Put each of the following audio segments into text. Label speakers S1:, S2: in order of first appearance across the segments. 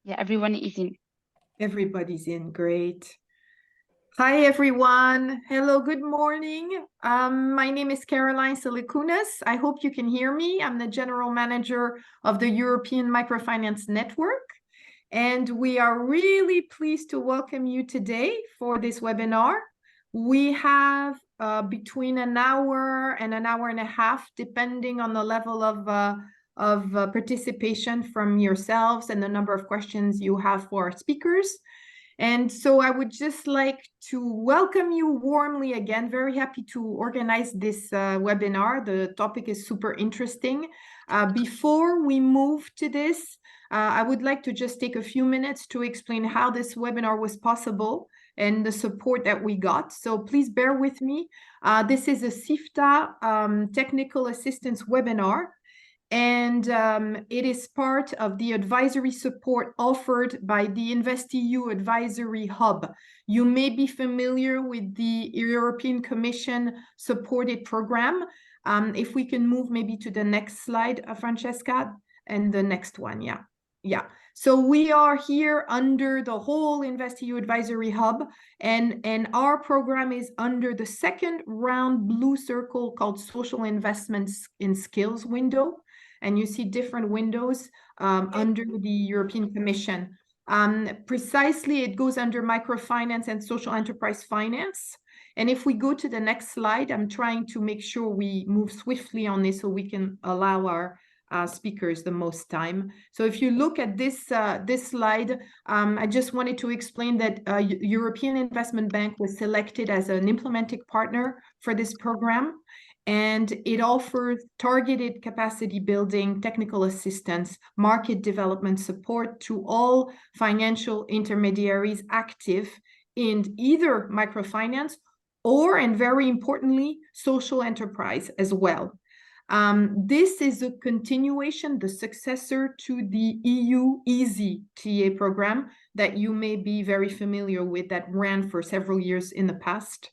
S1: Yeah, everyone is in.
S2: Everybody's in. Great. Hi, everyone. Hello, good morning. My name is Caroline Silikunas. I hope you can hear me. I'm the General Manager of the European Microfinance Network. And we are really pleased to welcome you today for this webinar. We have between an hour and a half, depending on the level of participation from yourselves and the number of questions you have for our speakers. And so I would just like to welcome you warmly again. Very happy to organize this webinar. The topic is super interesting. Before we move to this, I would like to just take a few minutes to explain how this webinar was possible and the support that we got. So please bear with me. This is a SIFTA technical assistance webinar. And it is part of the advisory support offered by the InvestEU Advisory Hub. You may be familiar with the European Commission supported program. If we can move maybe to the next slide, Francesca, and the next one, yeah. So we are here under the whole InvestEU Advisory Hub, and our program is under the second round blue circle called Social Investments in Skills window. And you see different windows under the European Commission. Precisely, it goes under microfinance and social enterprise finance. And if we go to the next slide, I'm trying to make sure we move swiftly on this so we can allow our speakers the most time. So if you look at this slide, I just wanted to explain that European Investment Bank was selected as an implementing partner for this program. And it offers targeted capacity building, technical assistance, market development support to all financial intermediaries active in either microfinance or, and very importantly, social enterprise as well. This is a continuation, the successor to the EU Easy TA program that you may be very familiar with, that ran for several years in the past.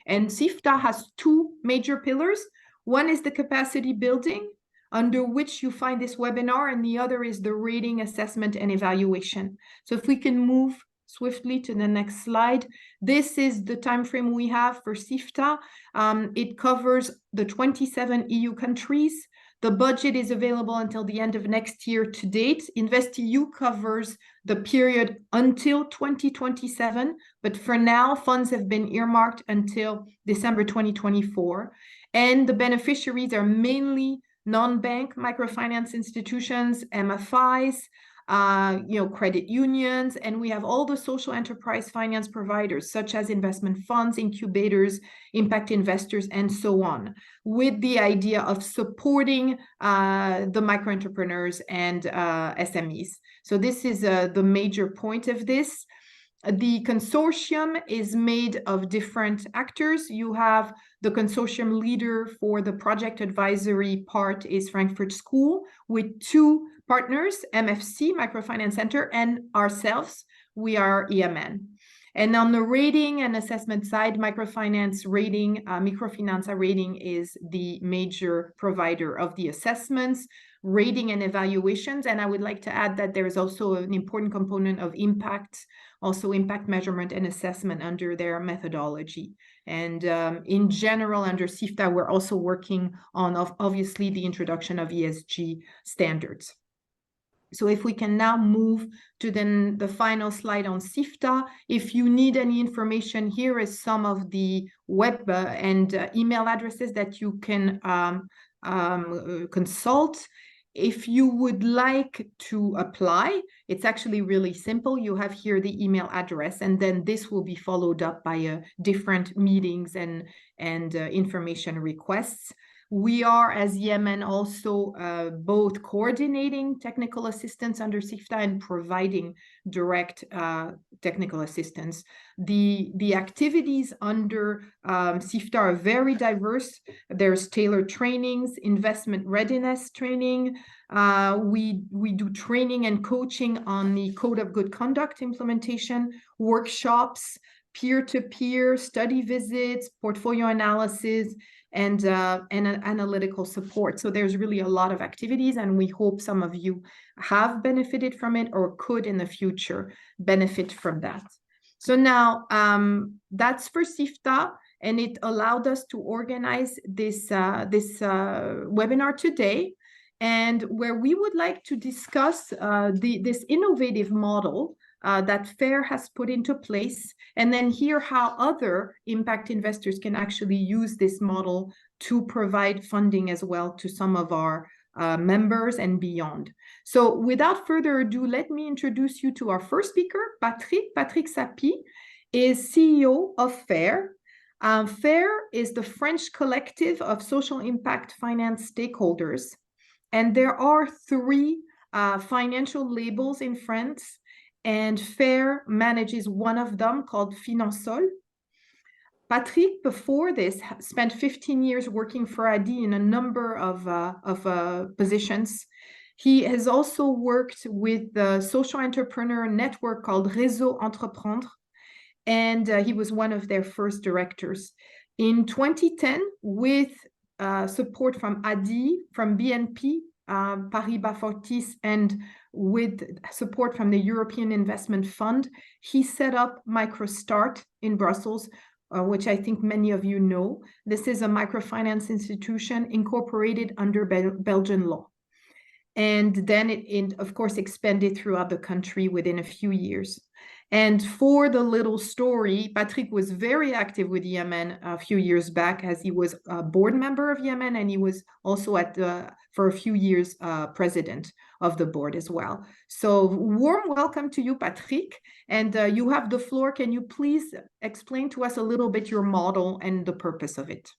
S2: And SIFTA has two major pillars. One is the capacity building, under which you find this webinar, and the other is the rating, assessment, and evaluation. So if we can move swiftly to the next slide. This is the time frame we have for SIFTA. It covers the 27 EU countries. The budget is available until the end of next year to date. InvestEU covers the period until 2027, but for now, funds have been earmarked until December 2024. And the beneficiaries are mainly non-bank microfinance institutions, MFIs, credit unions, and we have all the social enterprise finance providers, such as investment funds, incubators, impact investors, and so on, with the idea of supporting the micro entrepreneurs and SMEs. So this is the major point of this. The consortium is made of different actors. You have the consortium leader for the project advisory part is Frankfurt School, with two partners, MFC, Microfinance Center, and ourselves. We are EMN. And on the rating and assessment side, Microfinance rating, Microfinance rating is the major provider of the assessments, rating and evaluations. And I would like to add that there is also an important component of impact, also impact measurement and assessment under their methodology. And in general, under SIFTA, we're also working on, obviously, the introduction of ESG standards. So if we can now move to then the final slide on SIFTA. If you need any information, here is some of the web and email addresses that you can consult. If you would like to apply, it's actually really simple. You have here the email address, and then this will be followed up by different meetings and information requests. We are, as Yemen, also both coordinating technical assistance under SIFTA and providing direct technical assistance. The activities under SIFTA are very diverse. There's tailored trainings, investment readiness training. We do training and coaching on the Code of Good Conduct implementation, workshops, peer-to-peer study visits, portfolio analysis, and analytical support. So there's really a lot of activities, and we hope some of you have benefited from it or could in the future benefit from that. So now that's for SIFTA, and it allowed us to organize this webinar today, and where we would like to discuss this innovative model that FAIR has put into place, and then hear how other impact investors can actually use this model to provide funding as well to some of our members and beyond. So without further ado, let me introduce you to our first speaker, Patrick. Patrick Sapie is CEO of FAIR. FAIR is the French collective of social impact finance stakeholders. And there are three financial labels in France, and FAIR manages one of them called Finansol. Patrick, before this, spent 15 years working for ADI in a number of positions. He has also worked with the social entrepreneur network called Réseau Entreprendre, and he was one of their first directors. In 2010, with support from ADI, from BNP Paribas Fortis, and with support from the European Investment Fund, he set up MicroStart in Brussels, which I think many of you know. This is a microfinance institution incorporated under Belgian law. And then it, of course, expanded throughout the country within a few years. And for the little story, Patrick was very active with Yemen a few years back, as he was a board member of Yemen, and he was also for a few years president of the board as well. So warm welcome to you, Patrick, and you have the floor. Can you please explain to us a little bit your model and the purpose of it?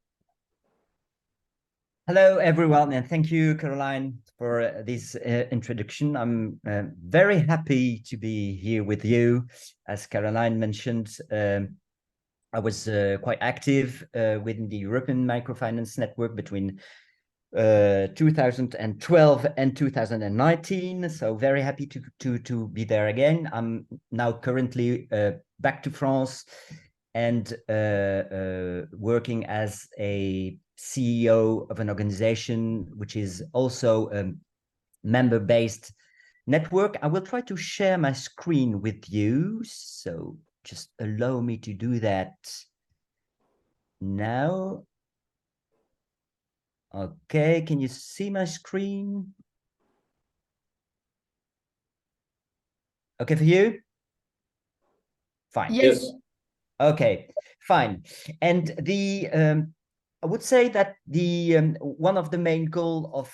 S1: Hello, everyone, and thank you, Caroline, for this introduction. I'm very happy to be here with you. As Caroline mentioned, I was quite active within the European Microfinance Network between 2012 and 2019. So very happy to be there again. I'm now currently back to France and working as a CEO of an organization which is also a member-based network. I will try to share my screen with you, so just allow me to do that now. Okay, can you see my screen? Okay for you? Fine.
S2: Yes.
S1: Okay, fine. And I would say that one of the main goal of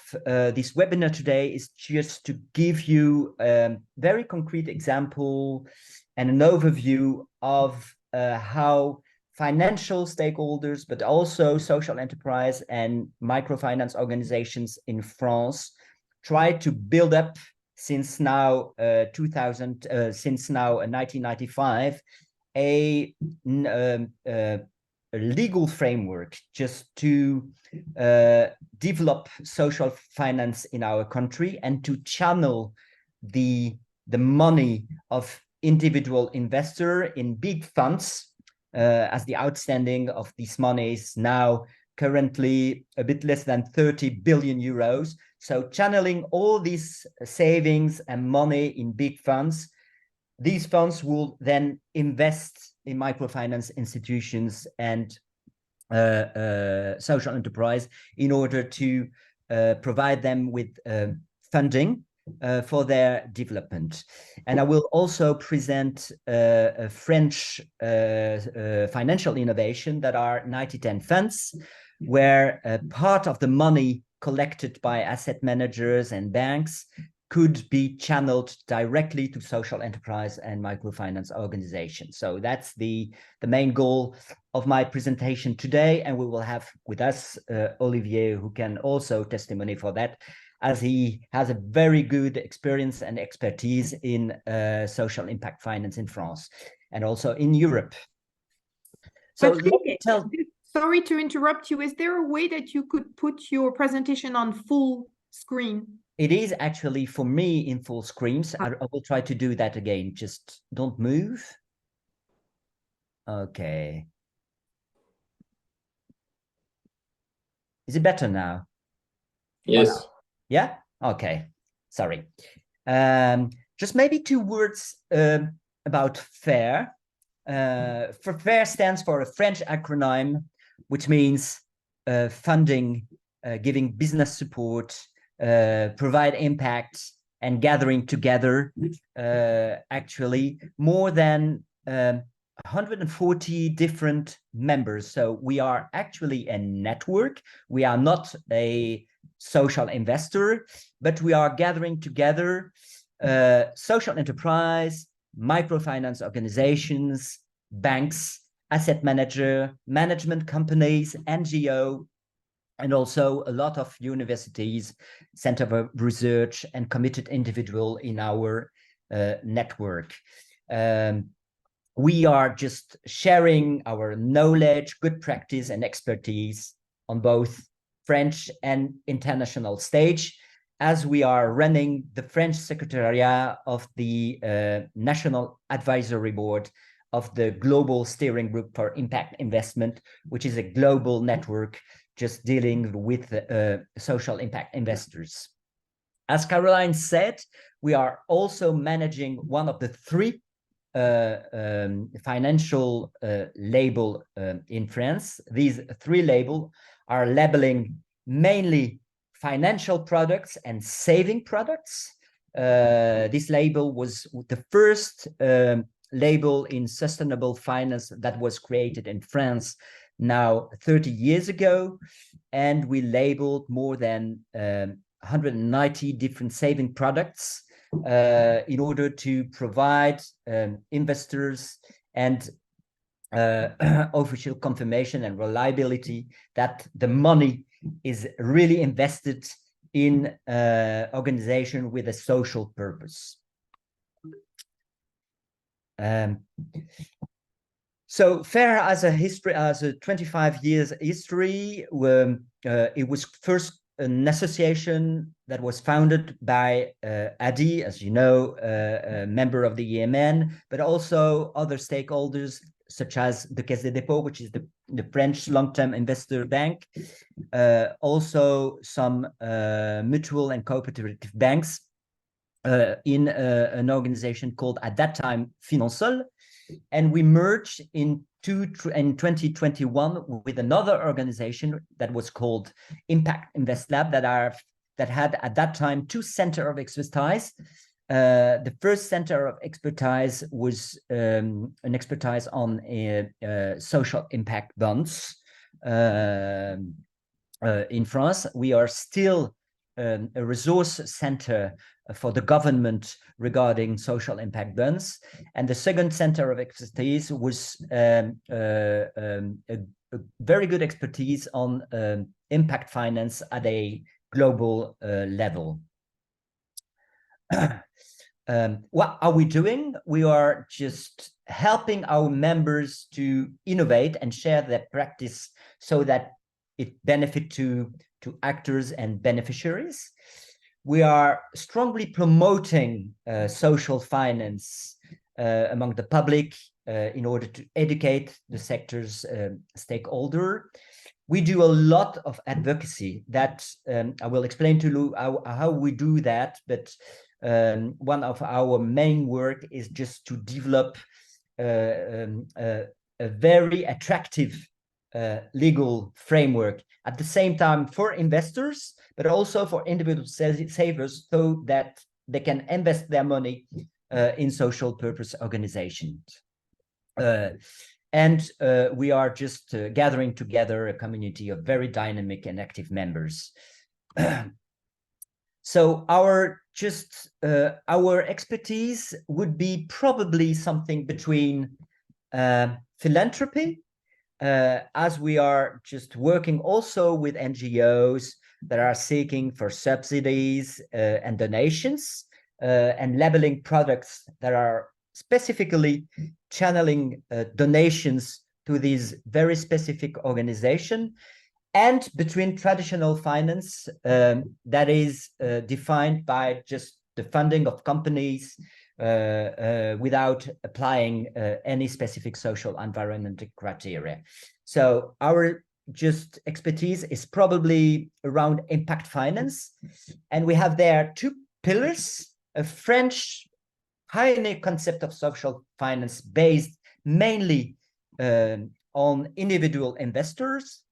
S1: this webinar today is just to give you a very concrete example and an overview of how financial stakeholders, but also social enterprise and microfinance organizations in France try to build up since now 1995 a legal framework just to develop social finance in our country and to channel the money of individual investor in big funds, as the outstanding of these money is now currently a bit less than 30 billion euros. So channeling all these savings and money in big funds, these funds will then invest in microfinance institutions and social enterprise in order to provide them with funding for their development. And I will also present a French financial innovation that are 90-10 funds, where part of the money collected by asset managers and banks could be channeled directly to social enterprise and microfinance organizations. So that's the main goal of my presentation today. And we will have with us Olivier, who can also testimony for that, as he has a very good experience and expertise in social impact finance in France and also in Europe. So
S2: sorry to interrupt you. Is there a way that you could put your presentation on full screen?
S1: It is actually for me in full screens. I will try to do that again. Just don't move. Okay. Is it better now?
S3: Yes.
S1: Yeah? Okay. Sorry. Just maybe 2 words about FAIR. For FAIR stands for a French acronym, which means funding, giving business support, provide impact, and gathering together actually more than 140 different members. So we are actually a network. We are not a social investor, but we are gathering together social enterprise, microfinance organizations, banks, asset management companies, NGO, and also a lot of universities, center of research, and committed individual in our network. We are just sharing our knowledge, good practice, and expertise on both French and international stage, as we are running the French Secretariat of the National Advisory Board of the Global Steering Group for Impact Investment, which is a global network just dealing with social impact investors. As Caroline said, we are also managing one of the 3 financial label in France. These 3 labels are labeling mainly financial products and saving products. This label was the first label in sustainable finance that was created in France now 30 years ago, and we labeled more than 190 different saving products in order to provide investors and official confirmation and reliability that the money is really invested in organization with a social purpose. So FAIR has a history, has a 25 years history. It was first an association that was founded by Adi, as you know, a member of the EMN, but also other stakeholders such as the Caisse des Dépôts, which is the French long-term investor bank, also some mutual and cooperative banks in an organization called at that time Finansol. And we merged in 2021 with another organization that was called Impact Invest Lab that had at that time 2 centers of expertise. The first center of expertise was an expertise on social impact bonds in France. We are still a resource center for the government regarding social impact bonds. And the second center of expertise was a very good expertise on impact finance at a global level. What are we doing? We are just helping our members to innovate and share their practice so that it benefit to actors and beneficiaries. We are strongly promoting social finance among the public in order to educate the sector's stakeholder. We do a lot of advocacy that I will explain to you how we do that, but one of our main work is just to develop a very attractive legal framework at the same time for investors, but also for individual savers, so that they can invest their money in social purpose organizations. And we are just gathering together a community of very dynamic and active members. So our expertise would be probably something between philanthropy, as we are just working also with NGOs that are seeking for subsidies and donations, and labeling products that are specifically channeling donations to these very specific organizations, and between traditional finance that is defined by just the funding of companies without applying any specific social environmental criteria. So our just expertise is probably around impact finance. And we have there two pillars, a French pioneer concept of social finance based mainly on individual investors,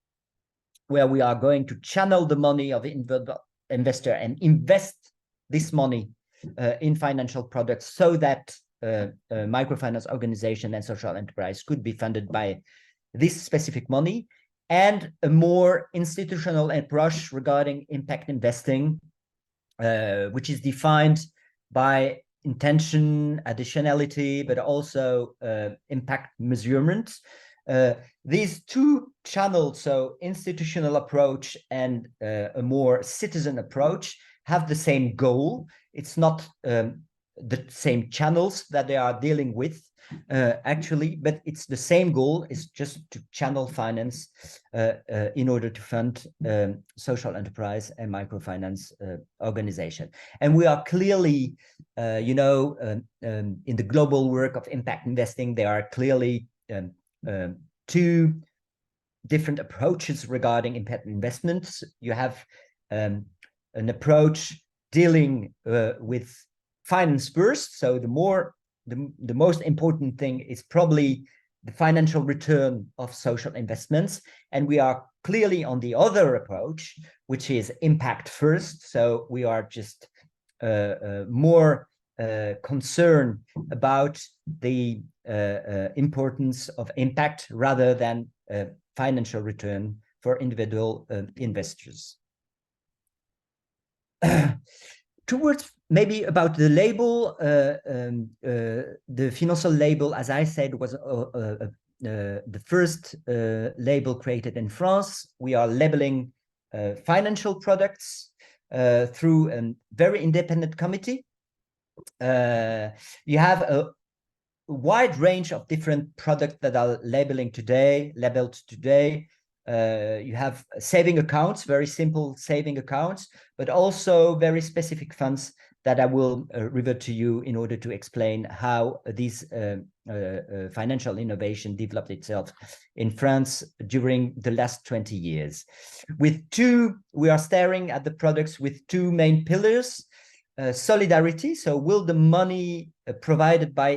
S1: where we are going to channel the money of the investor and invest this money in financial products so that microfinance organization and social enterprise could be funded by this specific money, and a more institutional approach regarding impact investing, which is defined by intention, additionality, but also impact measurement. These two channels, so institutional approach and a more citizen approach, have the same goal. It's not the same channels that they are dealing with, actually, but it's the same goal, is just to channel finance in order to fund social enterprise and microfinance organization. And we are clearly, in the global work of impact investing, there are clearly two different approaches regarding impact investments. You have an approach dealing with finance first. So the most important thing is probably the financial return of social investments. And we are clearly on the other approach, which is impact first. So we are just more concerned about the importance of impact rather than financial return for individual investors. Towards maybe about the label, the financial label, as I said, was the first label created in France. We are labeling financial products through a very independent committee. You have a wide range of different products that are labeled today. You have saving accounts, very simple saving accounts, but also very specific funds that I will revert to you in order to explain how this financial innovation developed itself in France during the last 20 years. We are staring at the products with two main pillars. Solidarity, so will the money provided by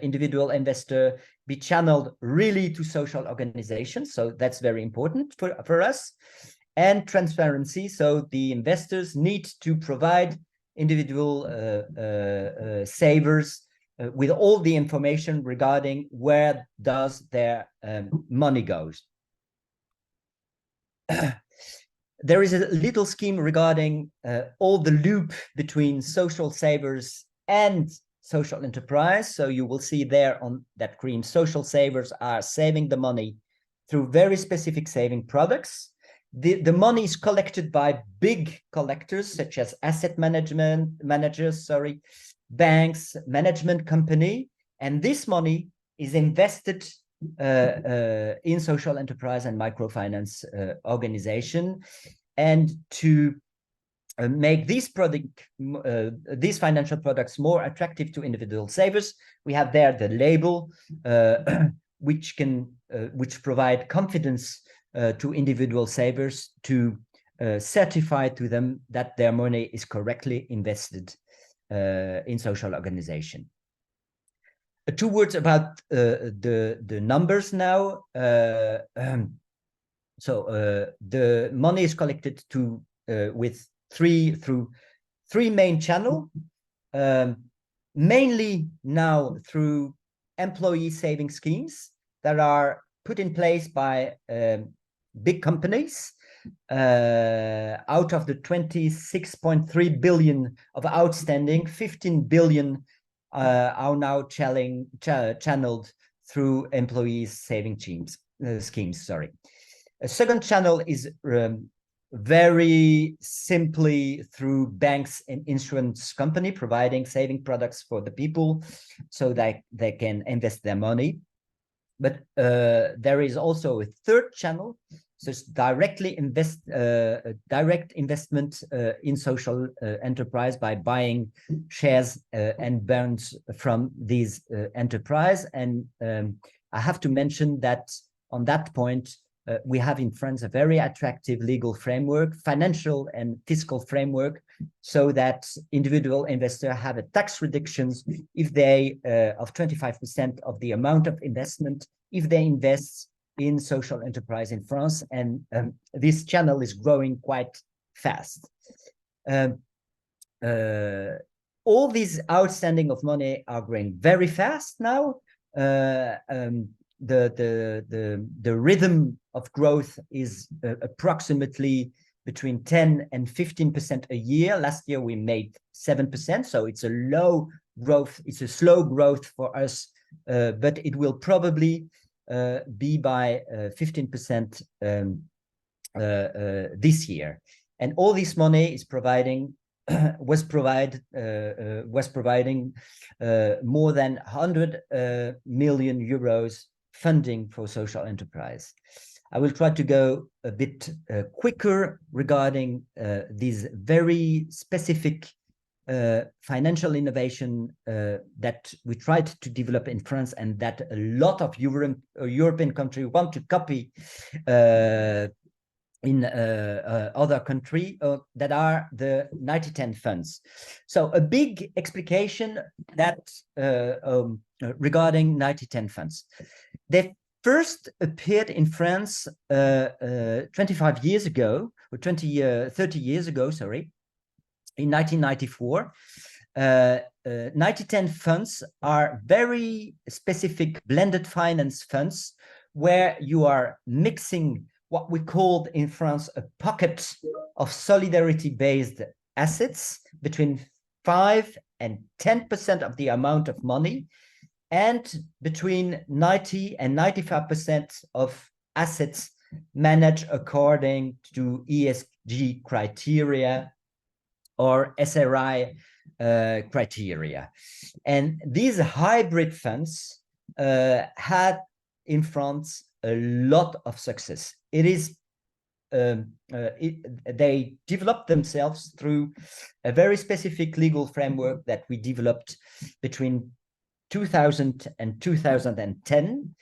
S1: individual investor be channeled really to social organizations? So that's very important for us. And transparency, so the investors need to provide individual savers with all the information regarding where does their money goes. There is a little scheme regarding all the loop between social savers and social enterprise. So you will see there on that screen, social savers are saving the money through very specific saving products. The money is collected by big collectors such as asset managers, banks, management company, and this money is invested in social enterprise and microfinance organization. And to make these financial products more attractive to individual savers, we have there the label, which provide confidence to individual savers to certify to them that their money is correctly invested in social organization. Two words about the numbers now. So the money is collected through three main channels, mainly now through employee saving schemes that are put in place by big companies. Out of the 26.3 billion of outstanding, 15 billion are now channeled through employees saving schemes. A second channel is very simply through banks and insurance company providing saving products for the people so that they can invest their money. But there is also a third channel, So it's directly direct investment in social enterprise by buying shares and bonds from these enterprise. And I have to mention that on that point, we have in France a very attractive legal framework, financial and fiscal framework, so that individual investors have a tax reductions if they of 25% of the amount of investment if they invest in social enterprise in France. And this channel is growing quite fast. All these outstanding of money are growing very fast now. The rhythm of growth is approximately between 10 and 15% a year. Last year we made 7%, so it's a low growth. It's a slow growth for us, but it will probably be by 15% this year. And all this money is providing was providing more than 100 million euros funding for social enterprise. I will try to go a bit quicker regarding these very specific financial innovation that we tried to develop in France and that a lot of European countries want to copy in other countries that are the 90-10 funds. So a big explication that regarding 90-10 funds. They first appeared in France 25 years ago, or 30 years ago, sorry, in 1994. 90-10 funds are very specific blended finance funds where you are mixing what we called in France a pocket of solidarity-based assets between 5 and 10% of the amount of money, and between 90 and 95% of assets managed according to ESG criteria or SRI criteria. And these hybrid funds had in France a lot of success. It is they developed themselves through a very specific legal framework that we developed between 2000 and 2010,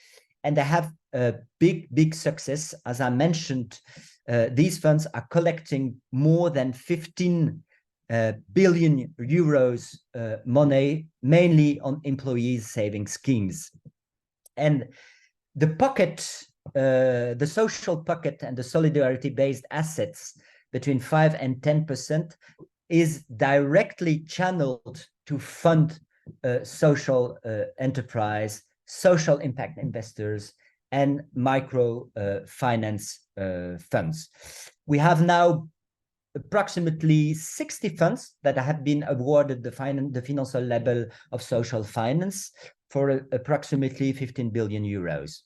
S1: and they have a big success. As I mentioned, these funds are collecting more than 15 billion euros money, mainly on employees saving schemes. And the pocket, the social pocket and the solidarity-based assets between 5 and 10% is directly channeled to fund social enterprise, social impact investors, and microfinance funds. We have now approximately 60 funds that have been awarded the financial label of social finance for approximately 15 billion euros.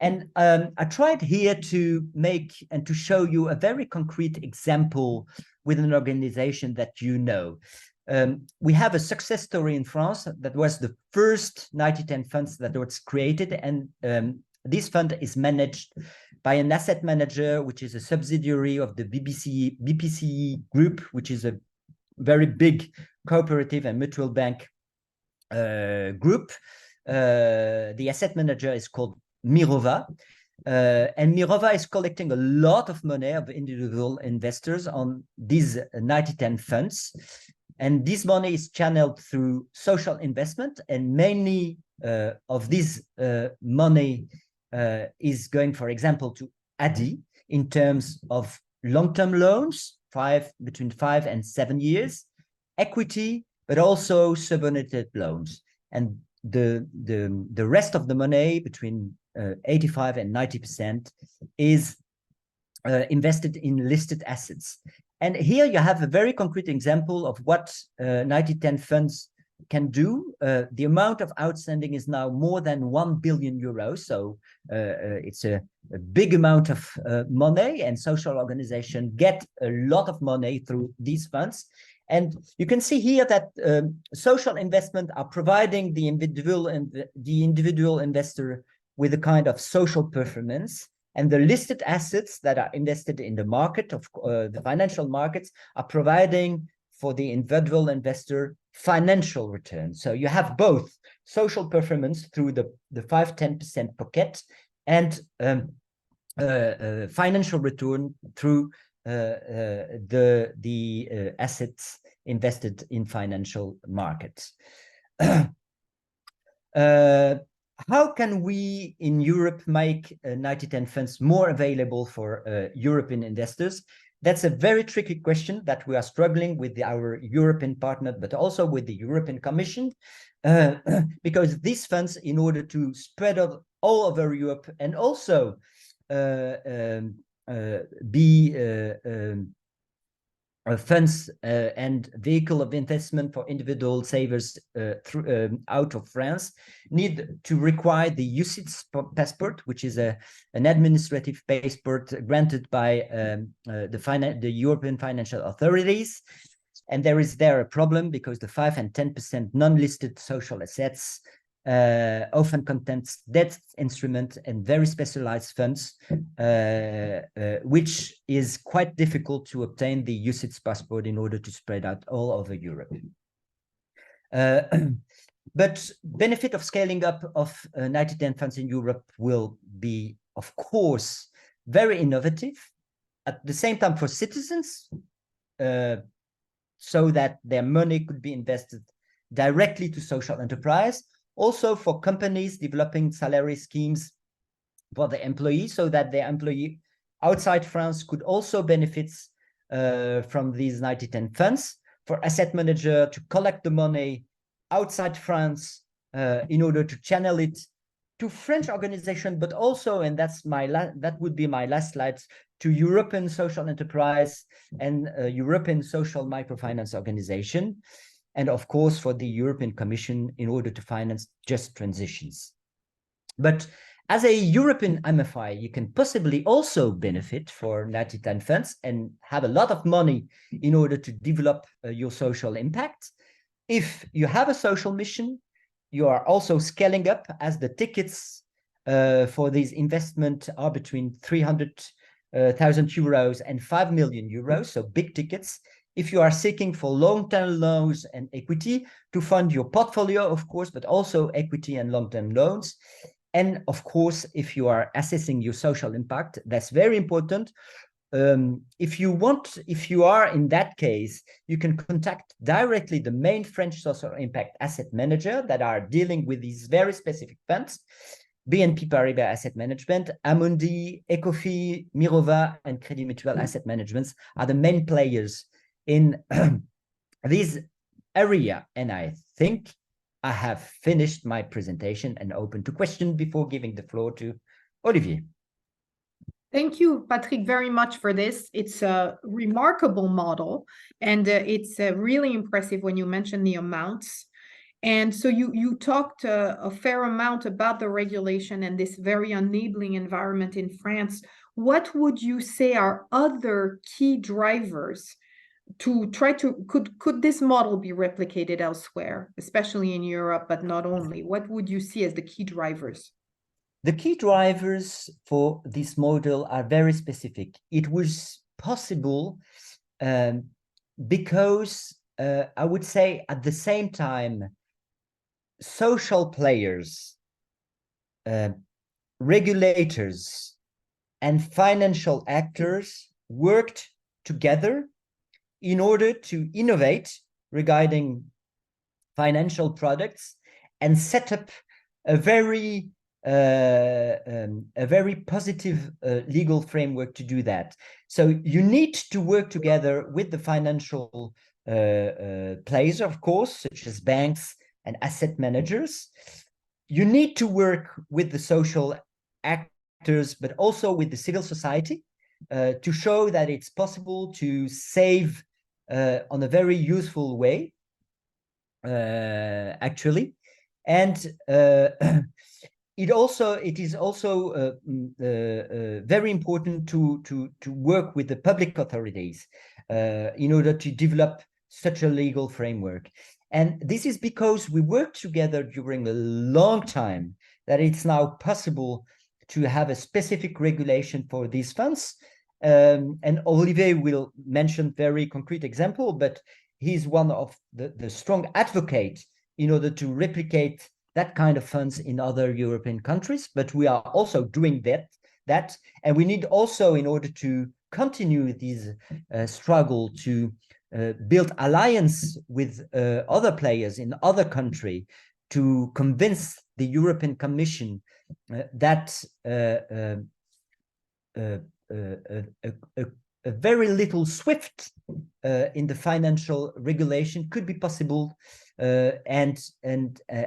S1: And I tried here to make and to show you a very concrete example with an organization that you know. We have a success story in France that was the first 90-10 funds that was created, and this fund is managed by an asset manager, which is a subsidiary of the BPCE group, which is a very big cooperative and mutual bank group. The asset manager is called Mirova, and Mirova is collecting a lot of money of individual investors on these 90-10 funds. And this money is channeled through social investment, and mainly of this money is going, for example, to ADI in terms of long-term loans, between 5 and 7 years, equity, but also subordinated loans. And the rest of the money, between 85 and 90%, is invested in listed assets. And here you have a very concrete example of what 90-10 funds can do. The amount of outstanding is now more than 1 billion euros. So it's a big amount of money, and social organizations get a lot of money through these funds. And you can see here that social investment are providing the individual investor with a kind of social performance. And the listed assets that are invested in the market of the financial markets are providing for the individual investor financial return. So you have both social performance through the 5-10% pocket and financial return through the assets invested in financial markets. How can we in Europe make 90/10 funds more available for European investors? That's a very tricky question that we are struggling with our European partner, but also with the European Commission, because these funds, in order to spread out all over Europe and also be funds and vehicle of investment for individual savers out of France, need to require the UCITS passport, which is an administrative passport granted by the European financial authorities. And there is a problem because the 5 and 10% non-listed social assets often contains debt instrument and very specialized funds, which is quite difficult to obtain the UCITS passport in order to spread out all over Europe. But benefit of scaling up of 90/10 funds in Europe will be, of course, very innovative. At the same time, for citizens, so that their money could be invested directly to social enterprise. Also for companies developing salary schemes for the employees, so that their employee outside France could also benefit from these 90/10 funds. For asset manager to collect the money outside France in order to channel it to French organization, but also, and that would be my last slide, to European social enterprise and European social microfinance organization. And of course, for the European Commission in order to finance just transitions. But as a European MFI, you can possibly also benefit for 90/10 funds and have a lot of money in order to develop your social impact. If you have a social mission, you are also scaling up, as the tickets for these investment are between 300,000 euros and 5 million euros, so big tickets. If you are seeking for long-term loans and equity to fund your portfolio, of course, but also equity and long-term loans. And of course, if you are assessing your social impact, that's very important. If you are in that case, you can contact directly the main French social impact asset manager that are dealing with these very specific funds. BNP Paribas Asset Management, Amundi, Ecofi, Mirova, and Crédit Mutuel Asset Management are the main players in this area. And I think I have finished my presentation and open to questions before giving the floor to Olivier.
S2: Thank you, Patrick, very much for this. It's a remarkable model, and it's really impressive when you mention the amounts. And so you talked a fair amount about the regulation and this very enabling environment in France. What would you say are other key drivers to try to, could this model be replicated elsewhere, especially in Europe, but not only? What would you see as the key drivers?
S1: The key drivers for this model are very specific. It was possible because I would say at the same time, social players, regulators, and financial actors worked together in order to innovate regarding financial products and set up a very positive legal framework to do that. So you need to work together with the financial players, of course, such as banks and asset managers. You need to work with the social actors, but also with the civil society to show that it's possible to save on a very useful way, actually. And it is also very important to work with the public authorities in order to develop such a legal framework. And this is because we worked together during a long time that it's now possible to have a specific regulation for these funds. And Olivier will mention very concrete example, but he's one of the strong advocates in order to replicate that kind of funds in other European countries. But we are also doing that, and we need also, in order to continue this struggle, to build alliance with other players in other countries to convince the European Commission that a very little SWIFT in the financial regulation could be possible, and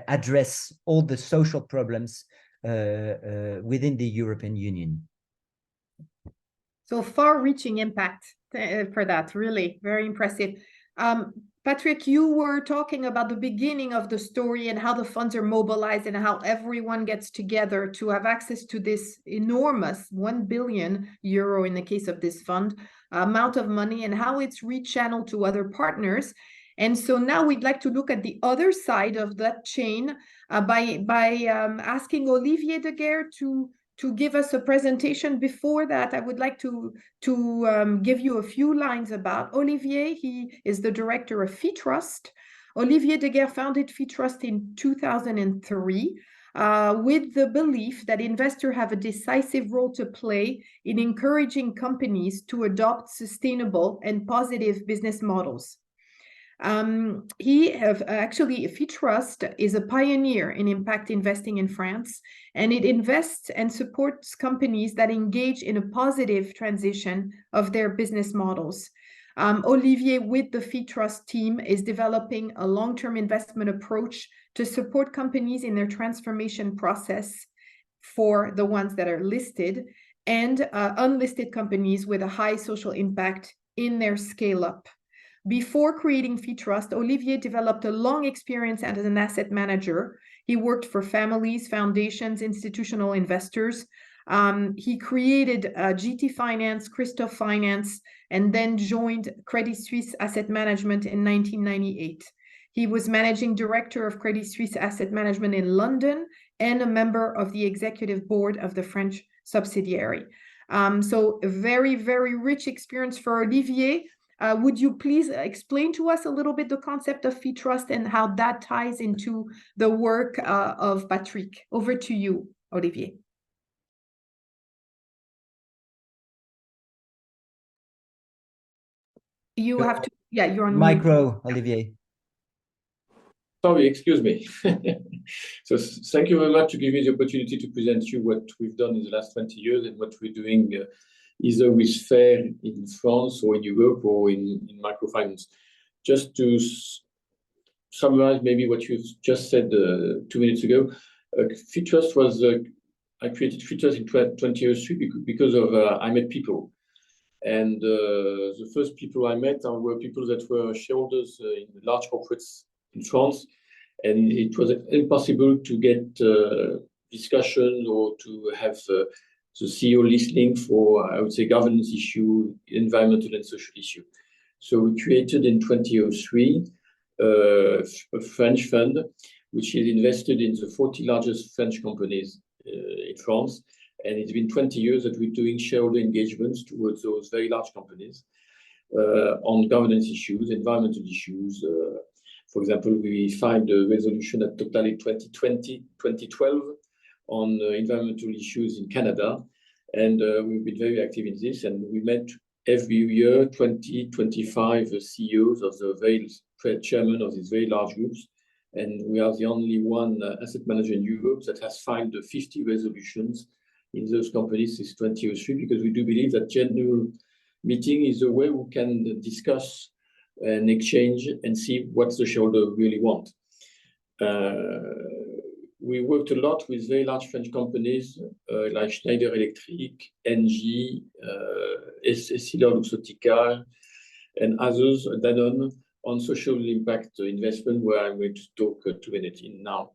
S1: address all the social problems within the European Union.
S2: So far-reaching impact for that, really very impressive. Patrick, you were talking about the beginning of the story and how the funds are mobilized and how everyone gets together to have access to this enormous 1 billion euro, in the case of this fund, amount of money, and how it's rechanneled to other partners. And so now we'd like to look at the other side of that chain by asking Olivier Deguerre to give us a presentation. Before that, I would like to give you a few lines about Olivier. He is the director of FeeTrust. Olivier Deguerre founded FeeTrust in 2003 with the belief that investors have a decisive role to play in encouraging companies to adopt sustainable and positive business models. FeeTrust is a pioneer in impact investing in France, and it invests and supports companies that engage in a positive transition of their business models. Olivier, with the FeeTrust team, is developing a long-term investment approach to support companies in their transformation process for the ones that are listed, and unlisted companies with a high social impact in their scale-up. Before creating FeeTrust, Olivier developed a long experience as an asset manager. He worked for families, foundations, institutional investors. He created GT Finance, Christophe Finance, and then joined Credit Suisse Asset Management in 1998. He was managing director of Credit Suisse Asset Management in London and a member of the executive board of the French subsidiary. So a very, very rich experience for Olivier. Would you please explain to us a little bit the concept of FeeTrust and how that ties into the work of Patrick? Over to you, Olivier. You have to, yeah, you're on
S1: micro, Olivier.
S3: Sorry, excuse me. So thank you very much to give me the opportunity to present you what we've done in the last 20 years and what we're doing either with FAIR in France or in Europe or in microfinance. Just to summarize maybe what you just said 2 minutes ago, FeeTrust was, I created FeeTrust in 2003 because of I met people. And the first people I met were people that were shareholders in large corporates in France. And it was impossible to get discussion or to have the CEO listening for, I would say, governance issue, environmental and social issue. So we created in 2003 a French fund, which is invested in the 40 largest French companies in France. And it's been 20 years that we're doing shareholder engagements towards those very large companies on governance issues, environmental issues. For example, we filed a resolution at Total in 2012 on environmental issues in Canada. And we've been very active in this. And we met every year 25 CEOs of the very chairman of these very large groups. And we are the only one asset manager in Europe that has filed 50 resolutions in those companies since 2003, because we do believe that general meeting is a way we can discuss and exchange and see what the shareholder really want. We worked a lot with very large French companies like Schneider Electric, ENGIE, EssilorLuxottica, and others, Danone, on social impact investment, where I'm going to talk 2 minutes in now.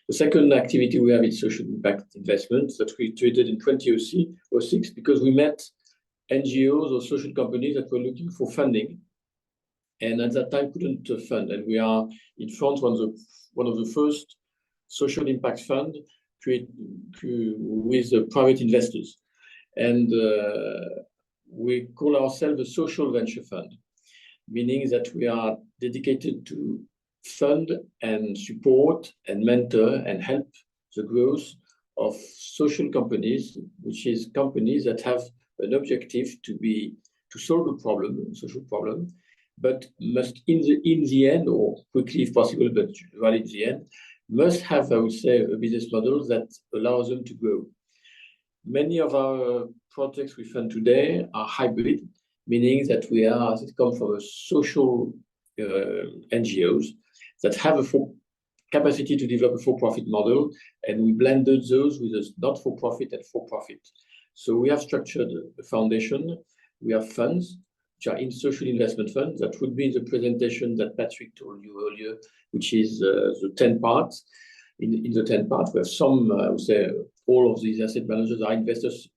S3: The second activity we have is social impact investments that we created in 2006 because we met NGOs or social companies that were looking for funding, and at that time couldn't fund. And we are in France one of the first social impact fund with private investors. And we call ourselves a social venture fund, meaning that we are dedicated to fund and support and mentor and help the growth of social companies, which is companies that have an objective to solve a problem, a social problem, but must in the end, or quickly if possible, but well in the end, must have, I would say, a business model that allows them to grow. Many of our projects we fund today are hybrid, meaning that they come from a social NGOs that have a capacity to develop a for-profit model, and we blended those with a not-for-profit and for-profit. So we have structured a foundation. We have funds, which are in social investment funds. That would be in the presentation that Patrick told you earlier, which is the 10 parts. In the 10 parts, we have some, I would say, all of these asset managers are investors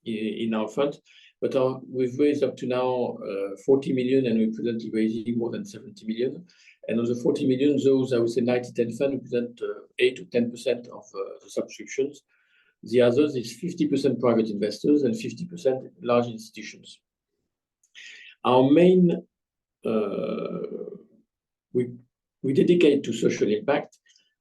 S3: in our fund, but we've raised up to now 40 million, and we're presently raising more than 70 million. And of the 40 million, those, I would say, 90-10 fund represent 8 to 10% of the subscriptions. The others is 50% private investors and 50% large institutions. Our main, we dedicate to social impact.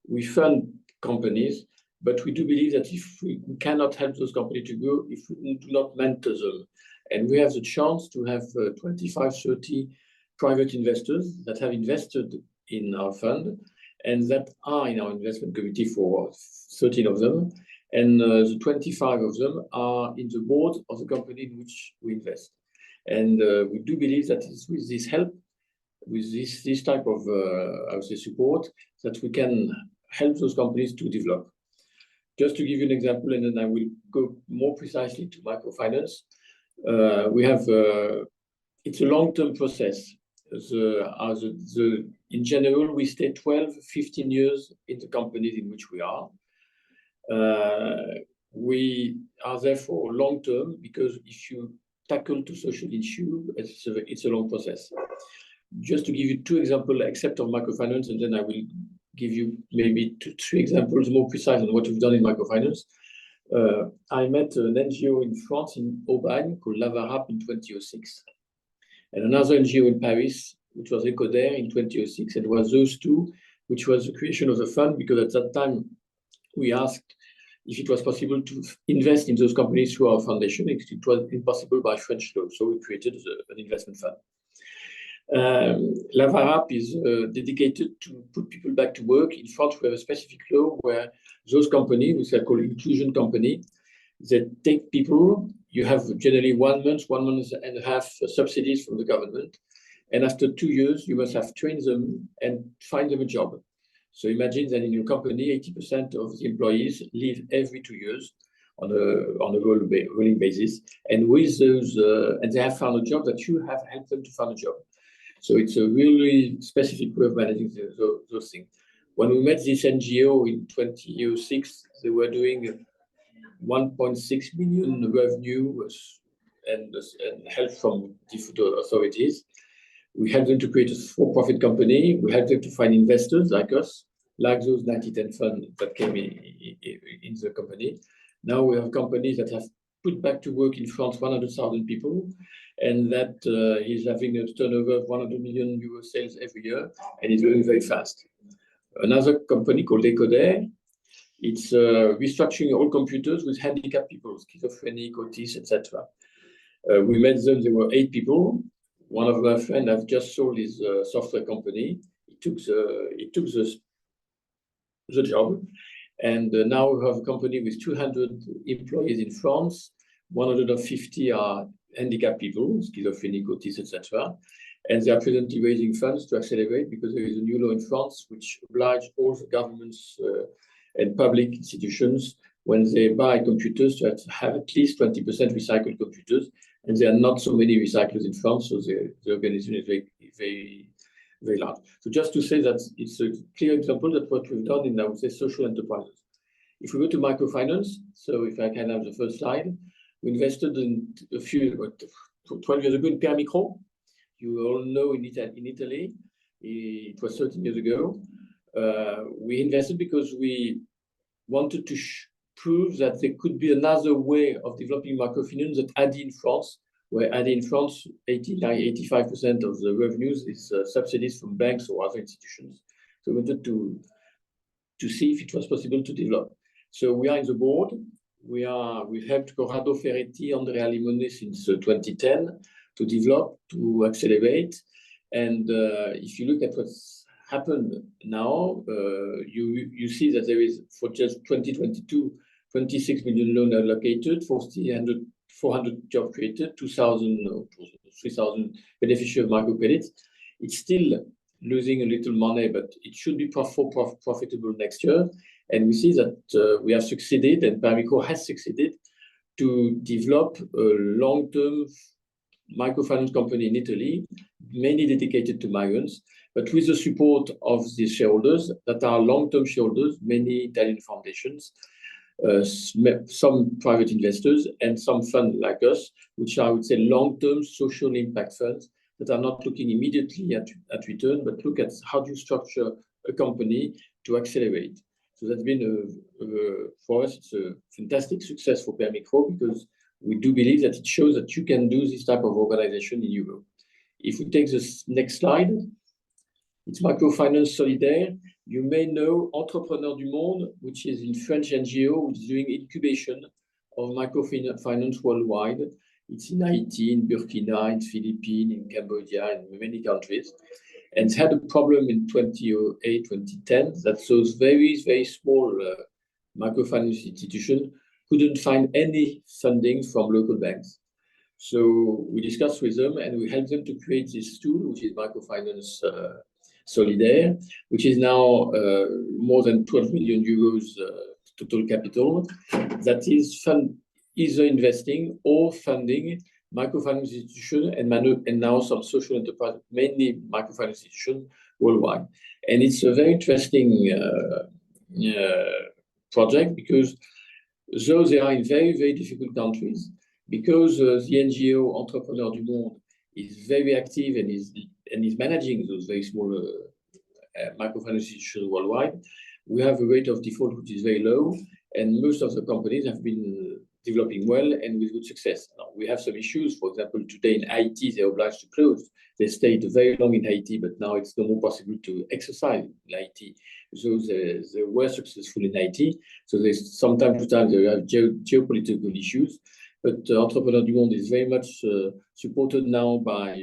S3: We fund companies, but we do believe that if we cannot help those companies to grow, if we do not mentor them, and we have the chance to have 25, 30 private investors that have invested in our fund and that are in our investment committee, for 13 of them, and the 25 of them are in the board of the company in which we invest. And we do believe that it's with this help, with this type of, I would say, support, that we can help those companies to develop. Just to give you an example, and then I will go more precisely to microfinance. We have, it's a long-term process. In general, we stay 12, 15 years in the companies in which we are. We are there for long-term, because if you tackle to social issue, it's a long process. Just to give you 2 examples, except of microfinance, and then I will give you maybe 2-3 examples more precise on what we've done in microfinance. I met an NGO in France, in Aubagne, called Lavarap in 2006, and another NGO in Paris, which was Ecoder in 2006, and it was those 2, which was the creation of the fund, because at that time we asked if it was possible to invest in those companies through our foundation. It was impossible by French law, so we created an investment fund. Lavarap is dedicated to put people back to work. In France, we have a specific law where those companies, which are called inclusion company, they take people. You have generally 1 month, 1.5 months subsidies from the government, and after 2 years, you must have trained them and find them a job. So imagine that in your company, 80% of the employees leave every 2 years on a rolling basis, and with those, and they have found a job that you have helped them to find a job. So it's a really specific way of managing those things. When we met this NGO in 2006, they were doing 1.6 million revenue and help from different authorities. We helped them to create a for-profit company. We helped them to find investors like us, like those 90-10 funds that came in the company. Now we have companies that have put back to work in France 100,000 people, and that is having a turnover of 100 million euro sales every year, and it's growing very fast. Another company called Ecoder, it's restructuring all computers with handicapped people, schizophrenic, autism, etc. We met them, there were 8 people. One of my friends has just sold his software company. He took the job, and now we have a company with 200 employees in France. 150 are handicapped people, schizophrenic, autism, etc. And they are presently raising funds to accelerate, because there is a new law in France which obliges all the governments and public institutions, when they buy computers, to have at least 20% recycled computers. And there are not so many recyclers in France, so the organization is very, very large. So just to say that it's a clear example that what we've done in, I would say, social enterprises. If we go to microfinance, so if I can have the first slide, we invested in 12 years ago in Permicro. You all know in Italy, it was 13 years ago. We invested because we wanted to prove that there could be another way of developing microfinance that ADI in France, where ADI in France, 85% of the revenues is subsidies from banks or other institutions. So we wanted to see if it was possible to develop. So we are in the board. We helped Corrado Ferretti, Andrea Limone since 2010 to develop, to accelerate. And if you look at what's happened now, you see that there is, for just 2022, 26 million loan allocated, 400 jobs created, 2,000 or 3,000 beneficiaries of microcredits. It's still losing a little money, but it should be profitable next year. And we see that we have succeeded, and Permicro has succeeded to develop a long-term microfinance company in Italy, mainly dedicated to migrants, but with the support of the shareholders that are long-term shareholders, many Italian foundations, some private investors, and some funds like us, which are, I would say, long-term social impact funds that are not looking immediately at return, but look at how do you structure a company to accelerate. So that's been, for us, it's a fantastic success for Permicro, because we do believe that it shows that you can do this type of organization in Europe. If we take this next slide, it's Microfinance Solidaire. You may know Entrepreneurs du Monde, which is in French NGO, which is doing incubation of microfinance worldwide. It's in Haiti, in Burkina, in Philippines, in Cambodia, in many countries. And had a problem in 2008, 2010, that those very, very small microfinance institutions couldn't find any funding from local banks. So we discussed with them and we helped them to create this tool, which is Microfinance Solidaire, which is now more than 12 million euros total capital, that is either investing or funding microfinance institutions and now some social enterprise, mainly microfinance institutions worldwide. And it's a very interesting project, because though they are in very, very difficult countries, because the NGO Entrepreneurs du Monde is very active and is managing those very small microfinance institutions worldwide, we have a rate of default which is very low, and most of the companies have been developing well and with good success. Now, we have some issues. For example, today in Haiti, they're obliged to close. They stayed very long in Haiti, but now it's no more possible to exercise in Haiti. So they were successful in Haiti. So there's sometimes they have geopolitical issues. But Entrepreneurs du Monde is very much supported now by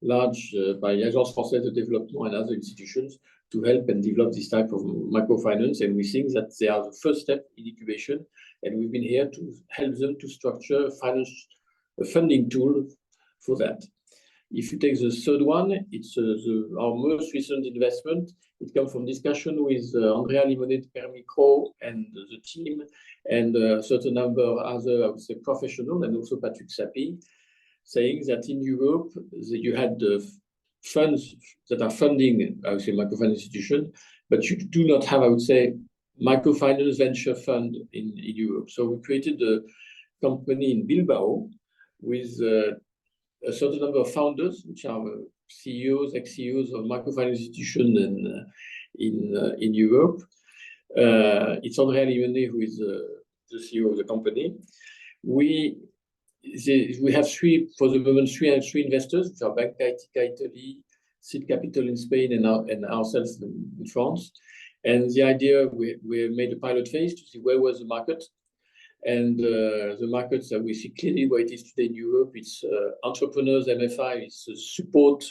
S3: Agence Française de Développement and other institutions to help and develop this type of microfinance. And we think that they are the first step in incubation. And we've been here to help them to structure a funding tool for that. If you take the third one, it's our most recent investment. It comes from discussion with Andrea Limone de Permicro and the team, and a certain number of other, I would say, professionals, and also Patrick Sappi, saying that in Europe, you had funds that are funding, I would say, microfinance institutions, but you do not have, I would say, microfinance venture fund in Europe. So we created a company in Bilbao with a certain number of founders, which are CEOs, ex-CEOs of microfinance institutions in Europe. It's Andrea Limone who is the CEO of the company. We have for the moment, three investors, which are Banca Italy, Seed Capital in Spain, and ourselves in France. And the idea, we made a pilot phase to see where was the market. And the markets that we see clearly where it is today in Europe, it's entrepreneurs, MFI, it's support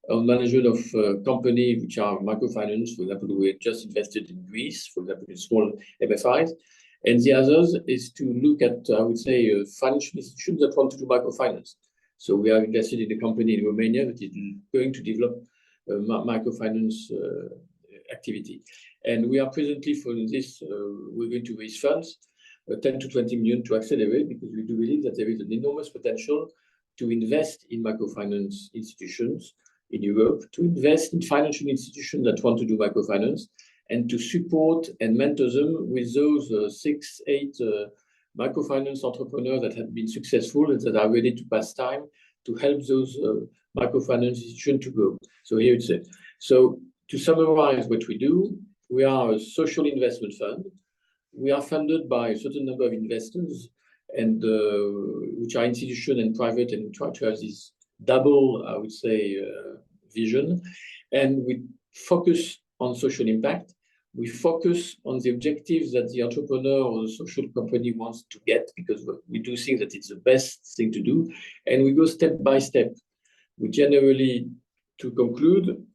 S3: on management of companies which are microfinance. For example, we just invested in Greece, for example, in small MFIs. And the others is to look at, I would say, financial institutions that want to do microfinance. So we are invested in a company in Romania that is going to develop microfinance activity. And we are presently, for this, we're going to raise funds, 10 to 20 million to accelerate, because we do believe that there is an enormous potential to invest in microfinance institutions in Europe, to invest in financial institutions that want to do microfinance, and to support and mentor them with those 6, 8 microfinance entrepreneurs that have been successful and that are ready to pass time to help those microfinance institutions to grow. So here it's it. So to summarize what we do, we are a social investment fund. we are funded by a certain number of investors, and which are institutional and private, and we try to have this double, I would say, vision. And we focus on social impact. We focus on the objectives that the entrepreneur or the social company wants to get, because we do think that it's the best thing to do. And we go step by step. We generally, to conclude,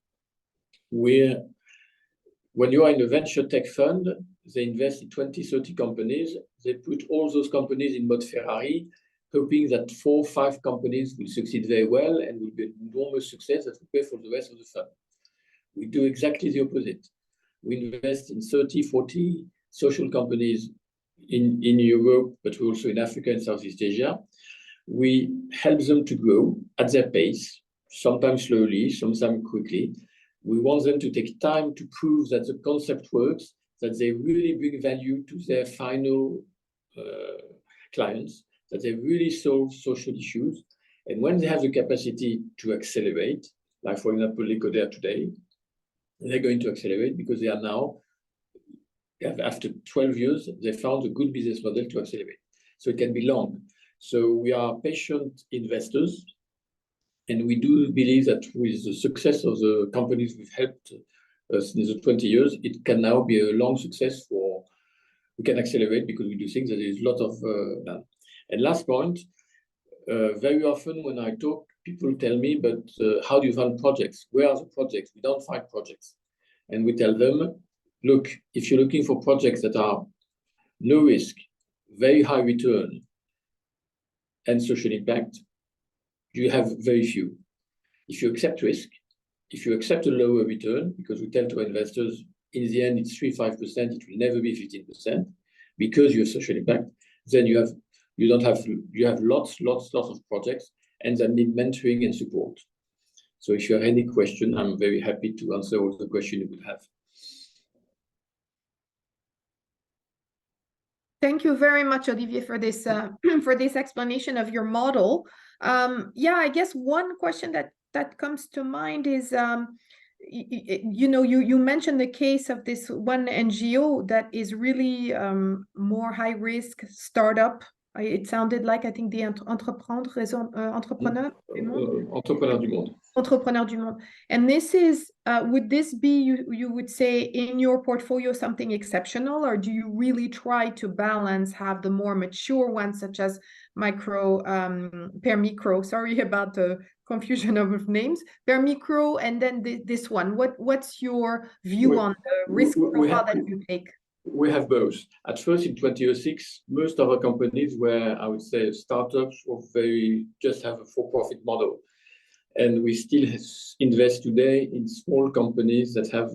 S3: when you are in a venture tech fund, they invest in 20, 30 companies. They put all those companies in mode Ferrari, hoping that 4 or 5 companies will succeed very well and will be an enormous success that will pay for the rest of the fund. We do exactly the opposite. We invest in 30, 40 social companies in Europe, but also in Africa and Southeast Asia. We help them to grow at their pace, sometimes slowly, sometimes quickly. We want them to take time to prove that the concept works, that they really bring value to their final clients, that they really solve social issues. And when they have the capacity to accelerate, like for example, Lecoder today, they're going to accelerate because they are now, after 12 years, they found a good business model to accelerate. So it can be long. So we are patient investors. And we do believe that with the success of the companies we've helped us in the 20 years, it can now be a long success we can accelerate because we do think that there is a lot of And last point, very often when I talk, people tell me, but how do you fund projects? Where are the projects? We don't find projects. And we tell them, look, if you're looking for projects that are no risk, very high return, and social impact, you have very few. If you accept risk, if you accept a lower return, because we tell to investors, in the end, it's 3-5%, it will never be 15%, because you have social impact, then you have lots of projects, and that need mentoring and support. So if you have any question, I'm very happy to answer all the questions you would have.
S2: Thank you very much, Olivier, for this for this explanation of your model. Yeah, I guess one question that comes to mind is, you mentioned the case of this one NGO that is really more high risk startup. It sounded like, I think, the Entrepreneur du Monde. Entrepreneur du Monde. And this is, would this be, you would say, in your portfolio something exceptional, or do you really try to balance, have the more mature ones, such as Permicro, sorry about the confusion of names, Permicro, and then this one? What's your view on the risk profile that you take?
S3: We have both. At first, in 2006, most of our companies were, I would say, startups or just have a for-profit model. And we still invest today in small companies that have,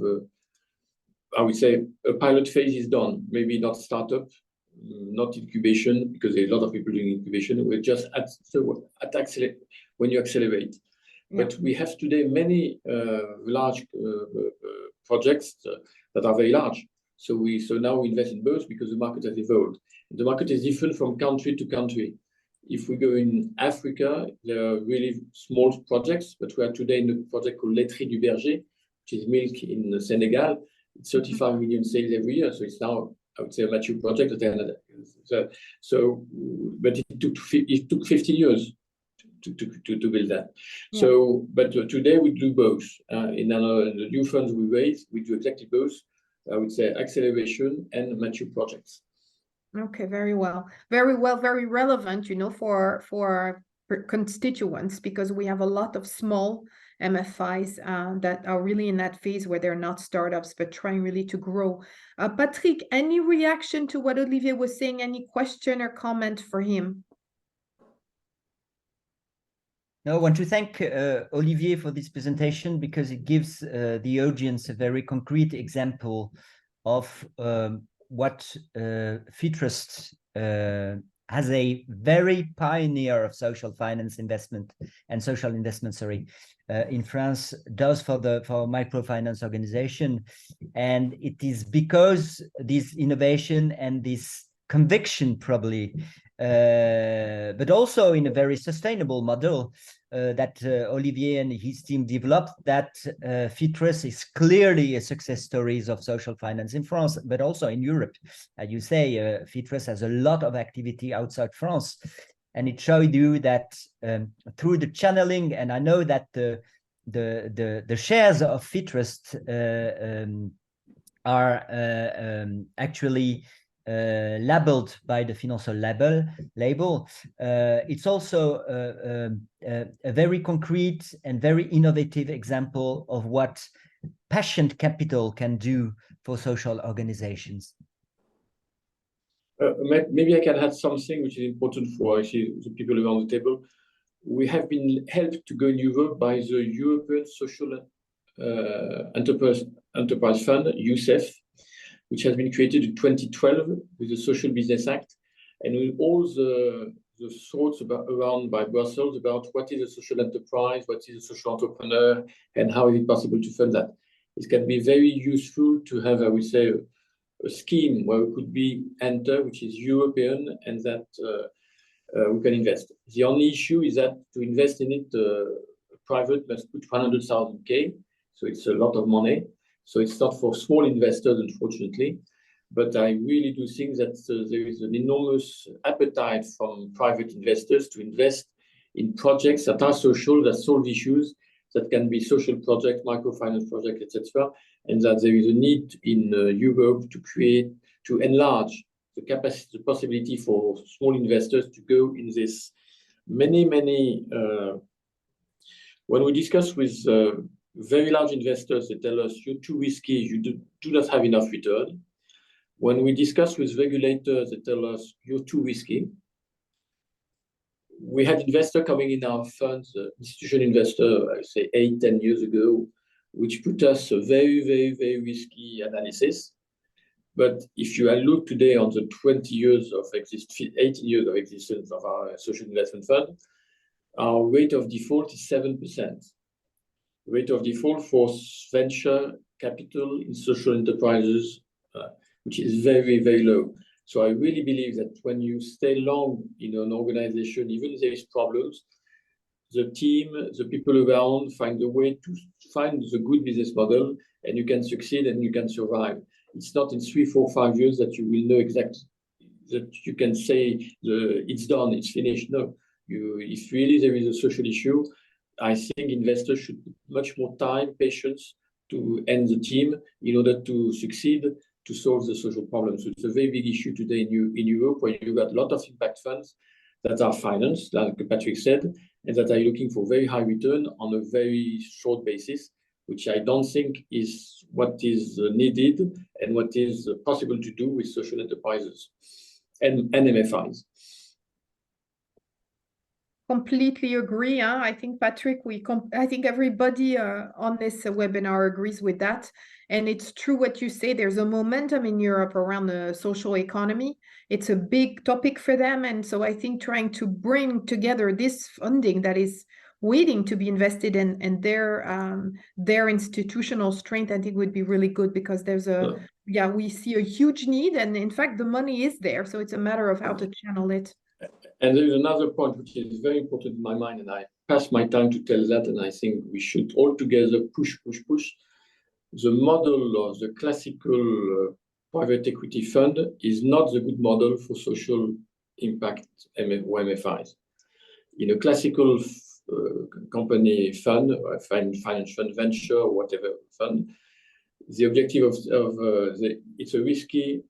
S3: I would say, a pilot phase is done. Maybe not startup, not incubation, because there's a lot of people doing incubation. We're just when you accelerate. Yeah. But we have today many large projects that are very large. So now we invest in both because the market has evolved. The market is different from country to country. If we go in Africa, there are really small projects, but we are today in a project called Laiterie du Berger, which is milk in Senegal. It's 35 million sales every year. So it's now, I would say, a mature project. But it took 15 years to build that. Yeah. So, but today we do both. In the new funds we raise, we do exactly both. I would say acceleration and mature projects.
S2: Okay, very well, very relevant, for constituents, because we have a lot of small MFIs that are really in that phase where they're not startups, but trying really to grow. Patrick, any reaction to what Olivier was saying? Any question or comment for him?
S1: No, I want to thank Olivier for this presentation, because it gives the audience a very concrete example of what FITrust, as a very pioneer of social finance investment and social investment, in France, does for microfinance organization. And it is because this innovation and this conviction probably but also in a very sustainable model that Olivier and his team developed, that FITRUS is clearly a success story of social finance in France, but also in Europe. As you say, FITRUS has a lot of activity outside France. And it showed you that through the channeling, and I know that the shares of FITRUS are actually labeled by the Financial label. It's also a very concrete and very innovative example of what patient capital can do for social organizations.
S3: Maybe I can add something which is important for actually the people around the table. We have been helped to go in Europe by the European Social Enterprise Fund, USEF, which has been created in 2012 with the Social Business Act, and with all the thoughts around by Brussels about what is a social enterprise, what is a social entrepreneur, and how is it possible to fund that. It can be very useful to have, I would say, a scheme where we could enter, which is European, and that we can invest. The only issue is that to invest in it, private must put 100,000 K, so it's a lot of money. So it's not for small investors, unfortunately. But I really do think that there is an enormous appetite from private investors to invest in projects that are social, that solve issues, that can be social projects, microfinance projects, etc. And that there is a need in Europe to enlarge the capacity, the possibility for small investors to go in this. When we discuss with very large investors, they tell us, you're too risky, you do not have enough return. When we discuss with regulators, they tell us, you're too risky. We had investor coming in our funds, institutional investor, I say 8-10 years ago, which put us a very, very, very risky analysis. But if you look today on the 18 years of existence of our social investment fund, our rate of default is 7%. Rate of default for venture capital in social enterprises, which is very, very low. So I really believe that when you stay long in an organization, even if there is problems, the team, the people around find a way to find the good business model, and you can succeed and you can survive. It's not in 3, 4, 5 years that you will know exactly, that you can say it's done, it's finished. No, if really there is a social issue, I think investors should put much more time, patience to end the team in order to succeed, to solve the social problems. So it's a very big issue today in Europe, where you've got a lot of impact funds that are financed, like Patrick said, and that are looking for very high return on a very short basis, which I don't think is what is needed and what is possible to do with social enterprises and MFIs.
S2: Completely agree. I think, Patrick, I think everybody on this webinar agrees with that. And it's true what you say. There's a momentum in Europe around the social economy. It's a big topic for them. And so I think trying to bring together this funding that is waiting to be invested in and their institutional strength, I think would be really good, because there's we see a huge need. And in fact, the money is there. So it's a matter of how to channel it.
S3: And there's another point which is very important in my mind, and I pass my time to tell that, and I think we should all together push. The model of the classical private equity fund is not the good model for social impact MFIs. In a classical company fund, or finance fund, venture, or whatever fund, the objective it's a risky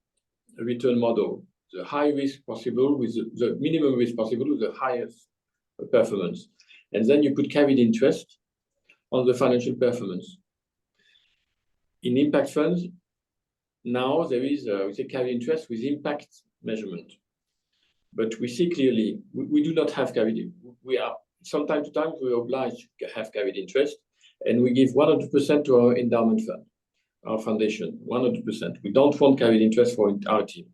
S3: return model. The high risk possible with the minimum risk possible with the highest performance. And then you put carried interest on the financial performance. In impact funds, now there is carried interest with impact measurement. But we see clearly, we do not have carried. From time to time, we are obliged to have carried interest, and we give 100% to our endowment fund, our foundation, 100%. We don't want carried interest for our team.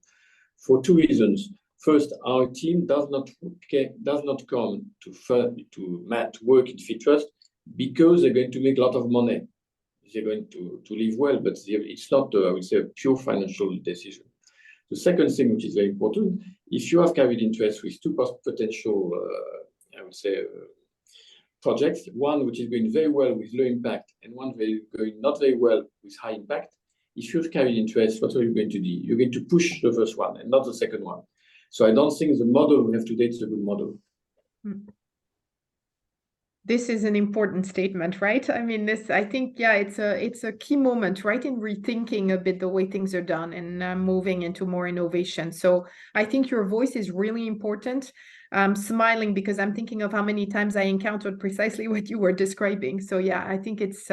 S3: For 2 reasons. First, our team does not come to work in FITRUS because they're going to make a lot of money. They're going to live well, but it's not, I would say, a pure financial decision. The second thing, which is very important, if you have carried interest with two potential, I would say, projects, one which is going very well with low impact and one going not very well with high impact, if you've carried interest, what are you going to do? You're going to push the first one and not the second one. So I don't think the model we have today is a good model.
S2: This is an important statement, right? I mean, I think, yeah, it's a key moment, right, in rethinking a bit the way things are done and moving into more innovation. So I think your voice is really important. I'm smiling because I'm thinking of how many times I encountered precisely what you were describing. So yeah, I think it's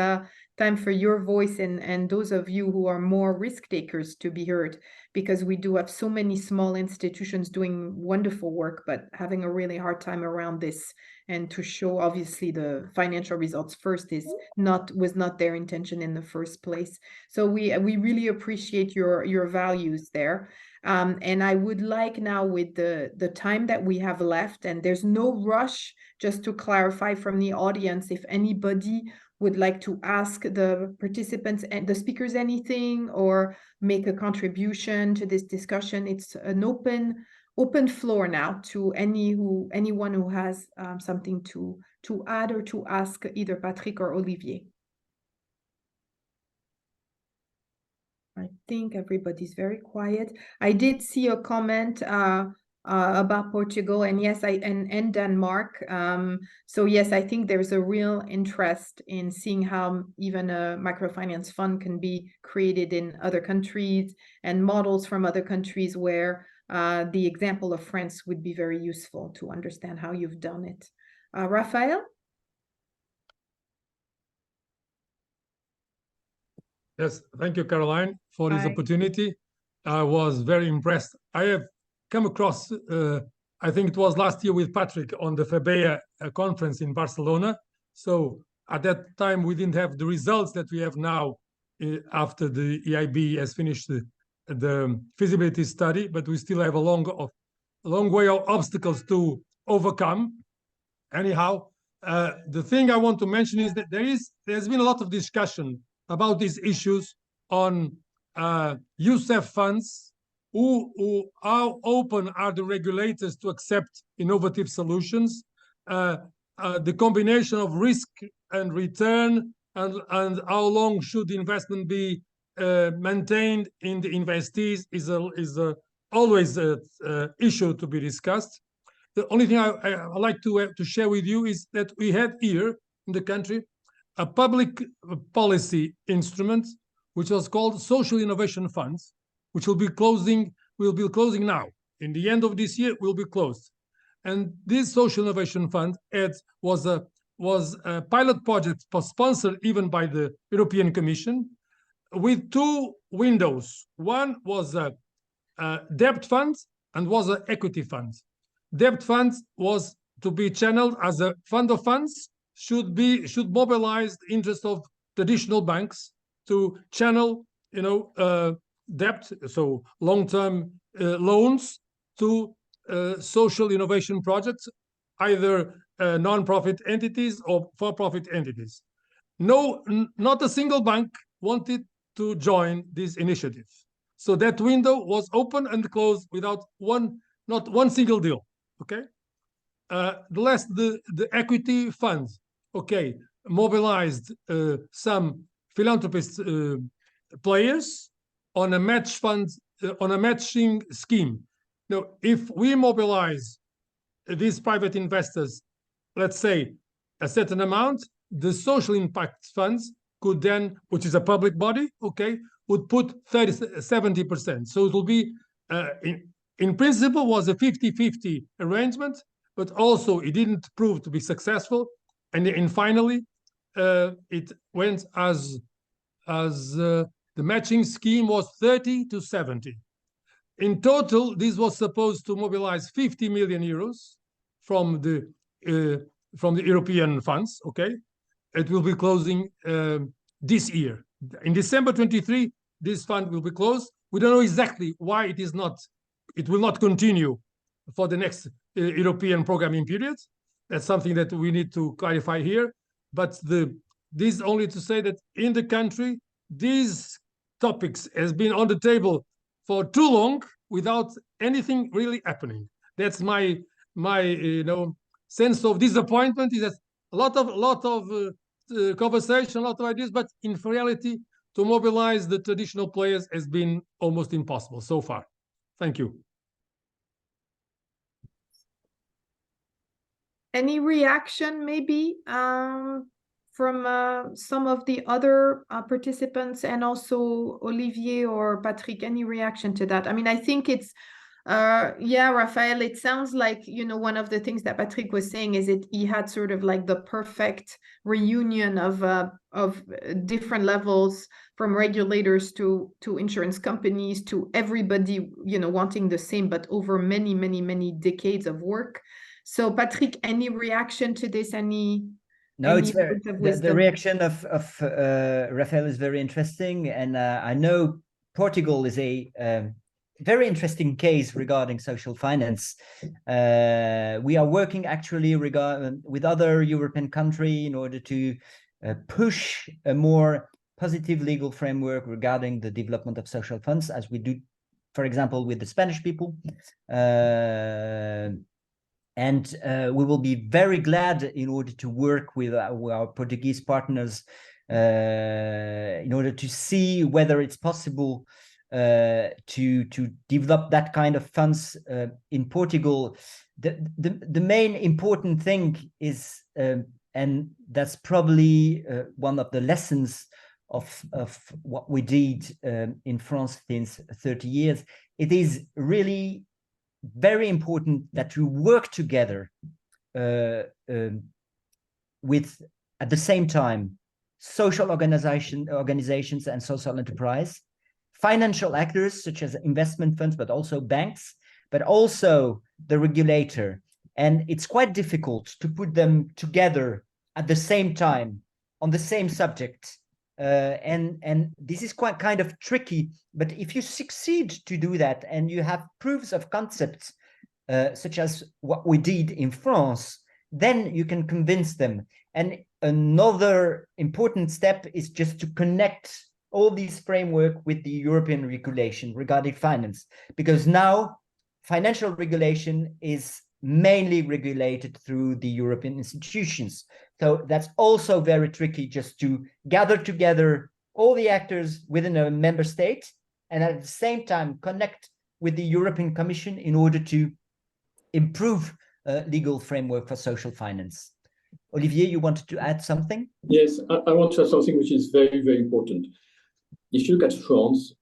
S2: time for your voice and those of you who are more risk takers to be heard, because we do have so many small institutions doing wonderful work, but having a really hard time around this. And to show, obviously, the financial results first was not their intention in the first place. So we really appreciate your values there. And I would like now, with the time that we have left, and there's no rush, just to clarify from the audience, if anybody would like to ask the participants and the speakers anything or make a contribution to this discussion, it's an open floor now to anyone who has something to add or to ask either Patrick or Olivier. I think everybody's very quiet. I did see a comment about Portugal, and yes, and Denmark. So yes, I think there's a real interest in seeing how even a microfinance fund can be created in other countries and models from other countries where the example of France would be very useful to understand how you've done it. Raphael?
S4: Yes, thank you, Caroline, for this
S2: Hi.
S4: opportunity. I was very impressed. I have come across, I think it was last year with Patrick on the FEBEA conference in Barcelona. So at that time, we didn't have the results that we have now after the EIB has finished the feasibility study, but we still have a long way of obstacles to overcome. Anyhow, the thing I want to mention is that there's been a lot of discussion about these issues on USEF funds. How open are the regulators to accept innovative solutions? The combination of risk and return, and how long should the investment be maintained in the investees is always an issue to be discussed. The only thing I like to share with you is that we had here in the country a public policy instrument which was called Social Innovation Funds, which will be closing now. In the end of this year, will be closed. And this Social Innovation Fund was a pilot project sponsored even by the European Commission, with two windows. One was a debt fund and was an equity fund. Debt funds was to be channeled as a fund of funds, should mobilize the interest of traditional banks to channel, debt, so long-term loans to social innovation projects, either non-profit entities or for-profit entities. Not a single bank wanted to join this initiative. So that window was open and closed without not one single deal. Okay. The equity funds, okay, mobilized some philanthropist players on a match fund, on a matching scheme. Now, if we mobilize these private investors, let's say a certain amount, the social impact funds could then, which is a public body, okay, would put 70%. So it will be, in principle, was a 50-50 arrangement, but also it didn't prove to be successful. And finally, it went as the matching scheme was 30-70. In total, this was supposed to mobilize 50 million euros from the European funds. Okay, it will be closing this year. In December 23, this fund will be closed. We don't know exactly why it will not continue for the next European programming period. That's something that we need to clarify here. But this only to say that in the country, these topics has been on the table for too long. without anything really happening. That's my sense of disappointment. Is that a lot of conversation, a lot of ideas, but in reality, to mobilize the traditional players has been almost impossible so far. Thank you.
S2: Any reaction maybe from some of the other participants, and also Olivier or Patrick, any reaction to that? I mean, I think it's yeah, Raphael, it sounds like, you know, one of the things that Patrick was saying is he had sort of like the perfect reunion of different levels, from regulators to insurance companies, to everybody, you know, wanting the same, but over many, many, many decades of work. So Patrick, any reaction to this?
S1: No, it's very,
S2: words of
S1: the
S2: wisdom?
S1: reaction of Raphael is very interesting, and I know Portugal is a very interesting case regarding social finance. We are working actually with other European countries in order to push a more positive legal framework regarding the development of social funds, as we do, for example, with the Spanish people. And we will be very glad in order to work with our Portuguese partners in order to see whether it's possible to develop that kind of funds in Portugal. The main important thing is, and that's probably one of the lessons of what we did in France since 30 years, it is really very important that we work together with, at the same time, social organizations and social enterprise, financial actors such as investment funds, but also banks, but also the regulator. And it's quite difficult to put them together at the same time on the same subject. And this is quite kind of tricky, but if you succeed to do that and you have proofs of concepts such as what we did in France, then you can convince them. And another important step is just to connect all these framework with the European regulation regarding finance, because now financial regulation is mainly regulated through the European institutions. So that's also very tricky, just to gather together all the actors within a member state and at the same time connect with the European Commission in order to improve legal framework for social finance. Olivier, you wanted to add something?
S3: Yes, I want to add something which is very, very important. If you look at France,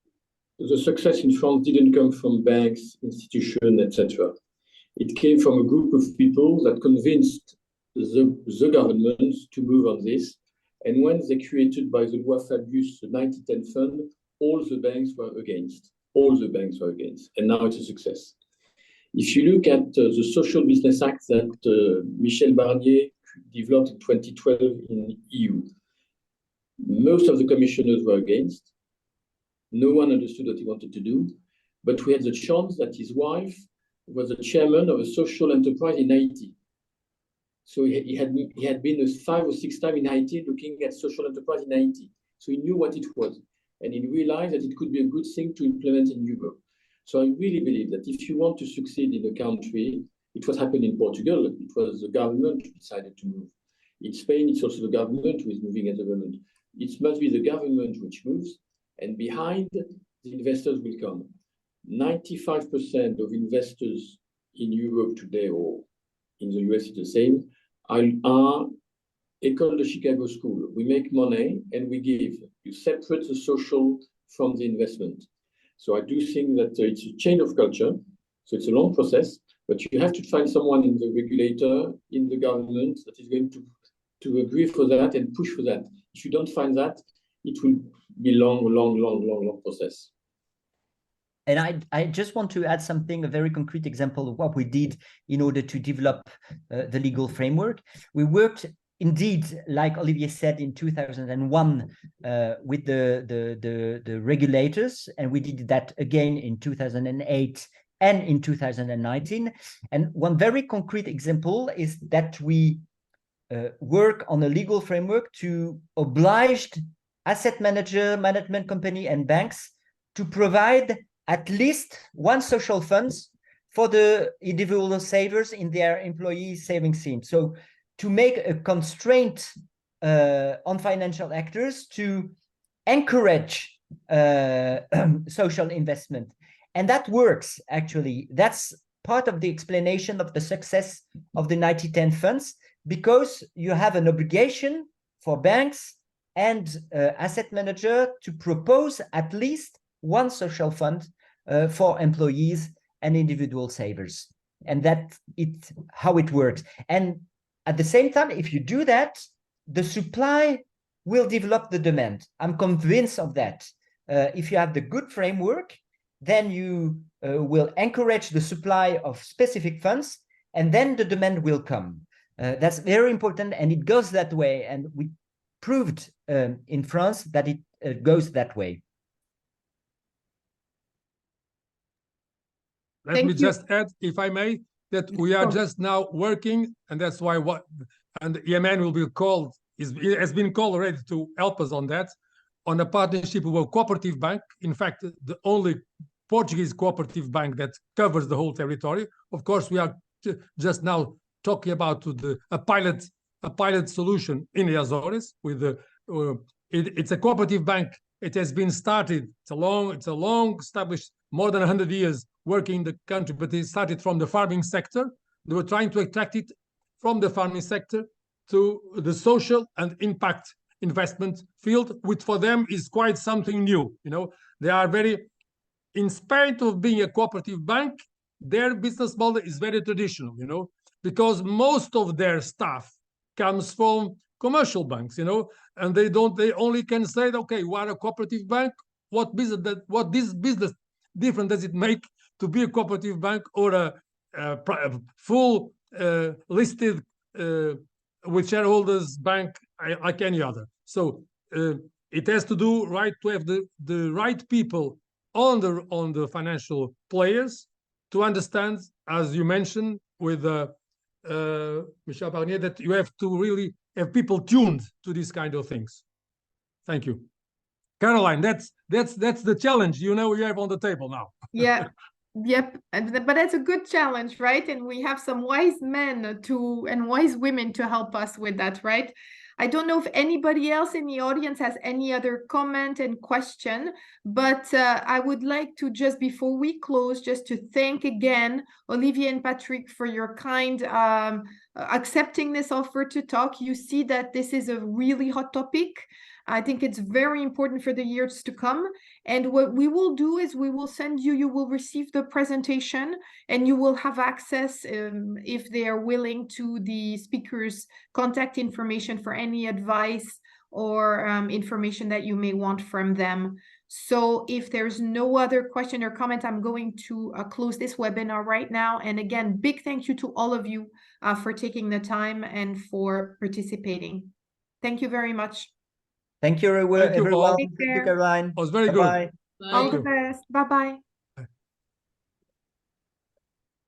S3: the success in France didn't come from banks, institutions, etc. It came from a group of people that convinced the government to move on this. And when they created by the Loi Fabius the 90-10 fund, all the banks were against. All the banks were against. And now it's a success. If you look at the Social Business Act that Michel Barnier developed in 2012 in EU, most of the commissioners were against. No one understood what he wanted to do. But we had the chance that his wife was the chairman of a social enterprise in Haiti. So he had been 5 or 6 times in Haiti looking at social enterprise in Haiti. So he knew what it was. And he realized that it could be a good thing to implement in Europe. So I really believe that if you want to succeed in a country, it was happening in Portugal. It was the government who decided to move. In Spain, it's also the government who is moving as a government. It must be the government which moves, and behind, the investors will come. 95% of investors in Europe today, or in the US, it's the same, are École de Chicago School. We make money and we give. You separate the social from the investment. So I do think that it's a change of culture. So it's a long process, but you have to find someone in the regulator, in the government, that is going to agree for that and push for that. If you don't find that, it will be long process.
S1: And I just want to add something, a very concrete example of what we did in order to develop the legal framework. We worked indeed, like Olivier said, in 2001 with the regulators, and we did that again in 2008 and in 2019. And one very concrete example is that we work on a legal framework to oblige asset management company and banks to provide at least one social fund for the individual savers in their employee savings scheme. So to make a constraint on financial actors to encourage social investment. And that works, actually. That's part of the explanation of the success of the 90-10 funds, because you have an obligation for banks and asset manager to propose at least one social fund for employees and individual savers. And that's how it works. And at the same time, if you do that, the supply will develop the demand. I'm convinced of that. If you have the good framework, then you will encourage the supply of specific funds, and then the demand will come. That's very important, and it goes that way. And we proved in France that it goes that way.
S4: Let me just add, if I may, that we are just now working, and that's why and Yemen will be called, has been called already to help us on that, on a partnership with a cooperative bank. In fact, the only Portuguese cooperative bank that covers the whole territory. Of course, we are just now talking about a pilot solution in the Azores with it's a cooperative bank. It has been started. It's a long established, more than 100 years working in the country, but it started from the farming sector. They were trying to attract it from the farming sector to the social and impact investment field, which for them is quite something new. You know, they are very, in spite of being a cooperative bank, their business model is very traditional, you know, because most of their staff comes from commercial banks, you know, and they only can say, okay, we are a cooperative bank. What this business different does it make to be a cooperative bank or a full listed with shareholders bank like any other? So it has to do to have the right people on the financial players to understand, as you mentioned with Michel Barnier, that you have to really have people tuned to these kind of things. Thank you, Caroline. That's the challenge, you know, you have on the table now.
S2: Yeah. Yep, but that's a good challenge, right? And we have some wise men and wise women to help us with that, right? I don't know if anybody else in the audience has any other comment and question, but I would like to, just before we close, just to thank again Olivier and Patrick for your kind accepting this offer to talk. You see that this is a really hot topic. I think it's very important for the years to come. And what we will do is we will send you will receive the presentation, and you will have access, if they are willing, to the speakers' contact information for any advice or information that you may want from them. So if there's no other question or comment, I'm going to close this webinar right now. And again, big thank you to all of you for taking the time and for participating. Thank you very much.
S1: Thank you, everyone.
S4: Thank you,
S1: Thank you, Caroline.
S4: It was very
S1: Bye-bye.
S4: good.
S2: All the best. Bye-bye.